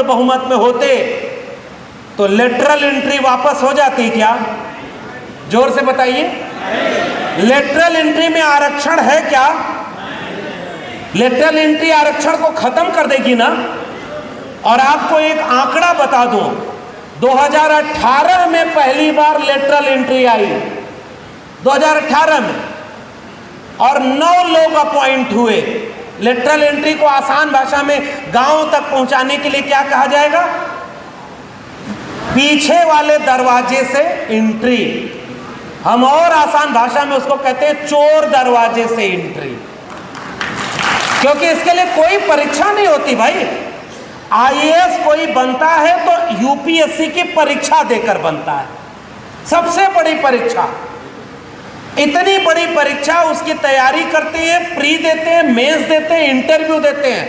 बहुमत में होते तो लेटरल एंट्री वापस हो जाती क्या? जोर से बताइए। लेटरल एंट्री में आरक्षण है क्या? लेटरल एंट्री आरक्षण को खत्म कर देगी ना। और आपको एक आंकड़ा बता दूं, 2018 में पहली बार लेटरल एंट्री आई, 2018 में, और 9 लोग अपॉइंट हुए। लेटरल एंट्री को आसान भाषा में गांव तक पहुंचाने के लिए क्या कहा जाएगा? पीछे वाले दरवाजे से एंट्री। हम और आसान भाषा में उसको कहते हैं चोर दरवाजे से एंट्री, क्योंकि इसके लिए कोई परीक्षा नहीं होती भाई। आईएएस कोई बनता है तो यूपीएससी की परीक्षा देकर बनता है, सबसे बड़ी परीक्षा। इतनी बड़ी परीक्षा, उसकी तैयारी करते हैं, प्री देते हैं, मेंस देते हैं, इंटरव्यू देते हैं,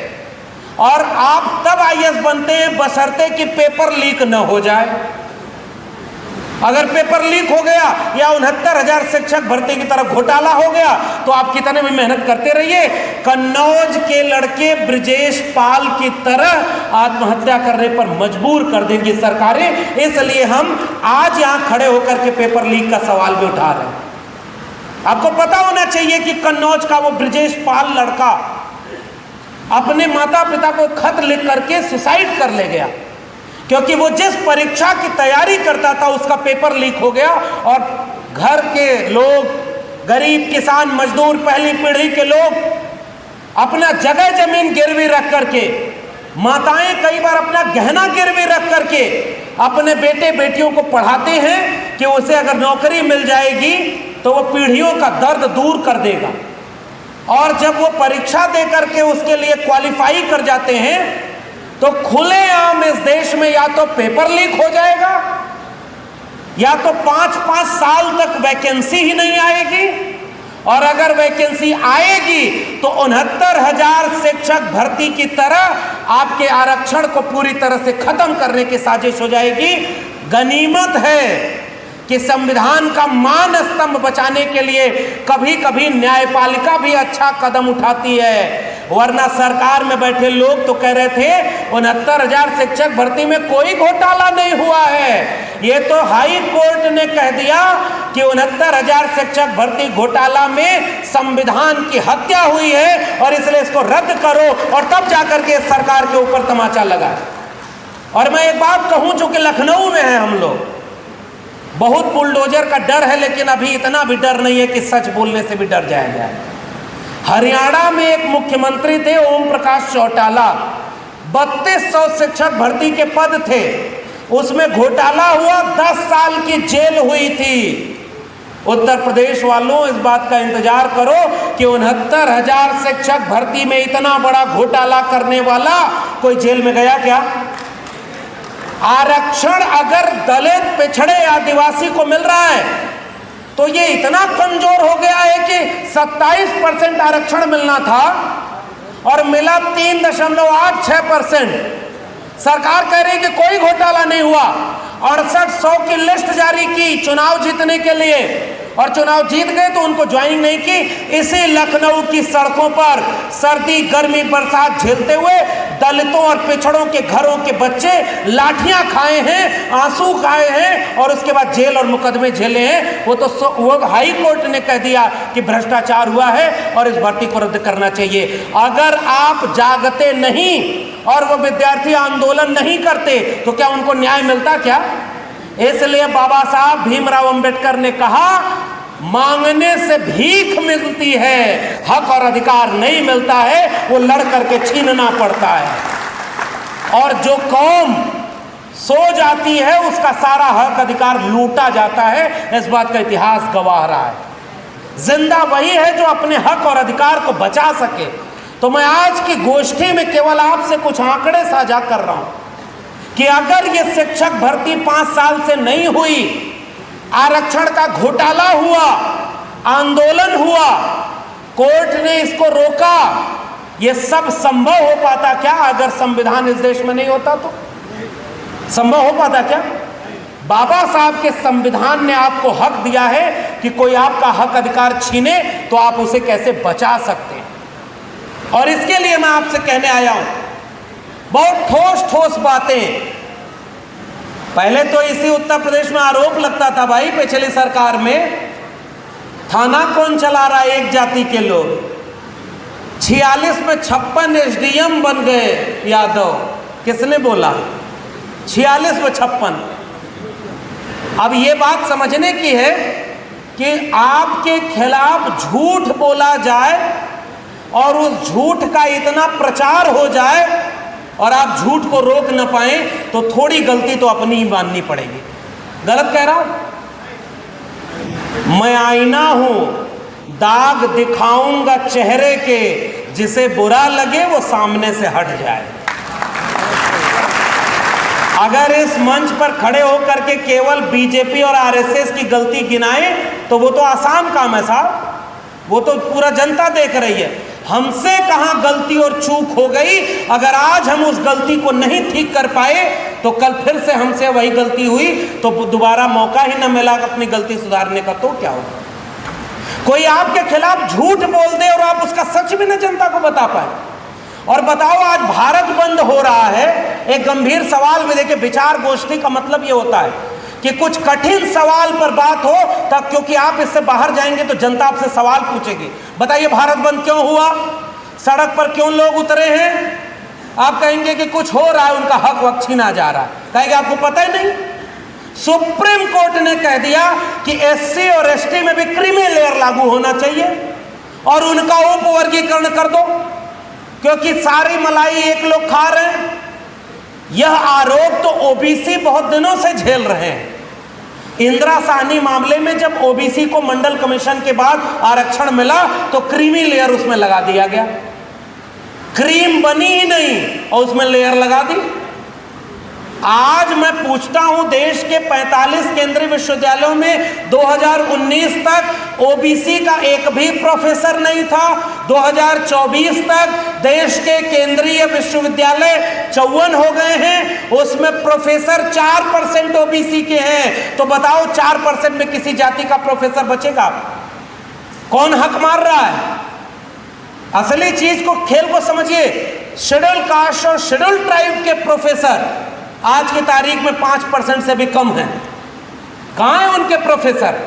और आप तब आईएएस बनते हैं बशर्ते कि पेपर लीक न हो जाए। अगर पेपर लीक हो गया या 69,000 शिक्षक भर्ती की तरफ घोटाला हो गया तो आप कितने भी मेहनत करते रहिए, कन्नौज के लड़के ब्रजेश पाल की तरह आत्महत्या करने पर मजबूर कर देंगी सरकारें। इसलिए हम आज यहां खड़े होकर के पेपर लीक का सवाल भी उठा रहे हैं। आपको पता होना चाहिए कि कन्नौज का वो ब्रजेश पाल लड़का अपने माता पिता को खत लिख करके सुसाइड कर ले गया, क्योंकि वो जिस परीक्षा की तैयारी करता था उसका पेपर लीक हो गया। और घर के लोग, गरीब किसान मजदूर पहली पीढ़ी के लोग अपना जगह जमीन गिरवी रख करके, माताएं कई बार अपना गहना गिरवी रख करके अपने बेटे बेटियों को पढ़ाते हैं कि उसे अगर नौकरी मिल जाएगी तो वो पीढ़ियों का दर्द दूर कर देगा। और जब वो परीक्षा दे करके उसके लिए क्वालिफाई कर जाते हैं तो खुलेआम इस देश में या तो पेपर लीक हो जाएगा या तो 5-5 साल तक वैकेंसी ही नहीं आएगी, और अगर वैकेंसी आएगी तो 69,000 शिक्षक भर्ती की तरह आपके आरक्षण को पूरी तरह से खत्म करने की साजिश हो जाएगी। गनीमत है कि संविधान का मान स्तंभ बचाने के लिए कभी कभी न्यायपालिका भी अच्छा कदम उठाती है, वरना सरकार में बैठे लोग तो कह रहे थे 69,000 शिक्षक भर्ती में कोई घोटाला नहीं हुआ है। ये तो हाई कोर्ट ने कह दिया कि 69,000 शिक्षक भर्ती घोटाला में संविधान की हत्या हुई है और इसलिए इसको रद्द करो, और तब जाकर के सरकार के ऊपर तमाचा लगा। और मैं एक बात कहूं, चूंकि लखनऊ में है हम लोग, बहुत बुलडोजर का डर है, लेकिन अभी इतना भी डर नहीं है कि सच बोलने से भी डर जाया जाए। हरियाणा में एक मुख्यमंत्री थे ओम प्रकाश चौटाला, 3200 शिक्षक भर्ती के पद थे, उसमें घोटाला हुआ, 10 साल की जेल हुई थी। उत्तर प्रदेश वालों, इस बात का इंतजार करो कि 69,000 शिक्षक भर्ती में इतना बड़ा घोटाला करने वाला कोई जेल में गया क्या? आरक्षण अगर दलित, पिछड़े, आदिवासी को मिल रहा है तो ये इतना कमजोर हो गया है कि 27% आरक्षण मिलना था और मिला 3.86%। सरकार कह रही है कि कोई घोटाला नहीं हुआ। 6800 की लिस्ट जारी की चुनाव जीतने के लिए, और चुनाव जीत गए तो उनको ज्वाइनिंग नहीं की। इसी लखनऊ की सड़कों पर सर्दी, गर्मी, बरसात झेलते हुए दलितों और पिछड़ों के घरों के बच्चे लाठियां खाए हैं, आंसू खाए हैं, और उसके बाद जेल और मुकदमे झेले हैं। वो हाई कोर्ट ने कह दिया कि भ्रष्टाचार हुआ है और इस भर्ती को रद्द करना चाहिए। अगर आप जागते नहीं और वो विद्यार्थी आंदोलन नहीं करते तो क्या उनको न्याय मिलता क्या? इसलिए बाबा साहब भीमराव अंबेडकर ने कहा, मांगने से भीख मिलती है, हक और अधिकार नहीं मिलता है, वो लड़ करके छीनना पड़ता है। और जो कौम सो जाती है उसका सारा हक अधिकार लूटा जाता है, इस बात का इतिहास गवाह रहा है। जिंदा वही है जो अपने हक और अधिकार को बचा सके। तो मैं आज की गोष्ठी में केवल आपसे कुछ आंकड़े साझा कर रहा हूं कि अगर ये शिक्षक भर्ती 5 साल से नहीं हुई, आरक्षण का घोटाला हुआ, आंदोलन हुआ, कोर्ट ने इसको रोका, ये सब संभव हो पाता क्या अगर संविधान इस देश में नहीं होता? तो संभव हो पाता क्या? बाबा साहब के संविधान ने आपको हक दिया है कि कोई आपका हक अधिकार छीने तो आप उसे कैसे बचा सकते हैं। और इसके लिए मैं आपसे कहने आया हूं बहुत ठोस ठोस बातें। पहले तो इसी उत्तर प्रदेश में आरोप लगता था भाई, पिछली सरकार में थाना कौन चला रहा है, एक जाति के लोग। 46 में 56 एसडीएम बन गए यादव। किसने बोला? 46 में 56। अब ये बात समझने की है कि आपके खिलाफ झूठ बोला जाए और उस झूठ का इतना प्रचार हो जाए और आप झूठ को रोक न पाए, तो थोड़ी गलती तो अपनी ही माननी पड़ेगी। गलत कह रहा हूं? मैं आईना हूं, दाग दिखाऊंगा चेहरे के, जिसे बुरा लगे वो सामने से हट जाए। अगर इस मंच पर खड़े होकर के केवल बीजेपी और आरएसएस की गलती गिनाएं तो वो तो आसान काम है साहब, वो तो पूरा जनता देख रही है। हमसे कहां गलती और चूक हो गई? अगर आज हम उस गलती को नहीं ठीक कर पाए तो कल फिर से हमसे वही गलती हुई तो दोबारा मौका ही न मिला अपनी गलती सुधारने का, तो क्या होगा? कोई आपके खिलाफ झूठ बोल दे और आप उसका सच भी न जनता को बता पाए। और बताओ, आज भारत बंद हो रहा है, एक गंभीर सवाल में देखिए, विचार गोष्ठी का मतलब ये होता है कि कुछ कठिन सवाल पर बात हो तब, क्योंकि आप इससे बाहर जाएंगे तो जनता आपसे सवाल पूछेगी। बताइए भारत बंद क्यों हुआ? सड़क पर क्यों लोग उतरे हैं? आप कहेंगे कि कुछ हो रहा है, उनका हक वक्त छीना जा रहा है। कहेंगे आपको पता ही नहीं। सुप्रीम कोर्ट ने कह दिया कि एससी और एसटी में भी क्रीमी लेयर लागू होना चाहिए और उनका उपवर्गीकरण कर दो, क्योंकि सारी मलाई एक लोग खा रहे हैं। यह आरोप तो ओबीसी बहुत दिनों से झेल रहे हैं। इंदिरा साहनी मामले में जब ओबीसी को मंडल कमीशन के बाद आरक्षण मिला तो क्रीमी लेयर उसमें लगा दिया गया। क्रीम बनी ही नहीं और उसमें लेयर लगा दी। आज मैं पूछता हूं, देश के 45 केंद्रीय विश्वविद्यालयों में 2019 तक ओबीसी का एक भी प्रोफेसर नहीं था। 2024 तक देश के केंद्रीय विश्वविद्यालय 54 हो गए हैं, उसमें प्रोफेसर 4% ओबीसी के हैं। तो बताओ 4% में किसी जाति का प्रोफेसर बचेगा? कौन हक मार रहा है? असली चीज को, खेल को समझिए। शेड्यूल कास्ट और शेड्यूल ट्राइब के प्रोफेसर आज की तारीख में 5% से भी कम हैं। कहां हैं उनके प्रोफेसर?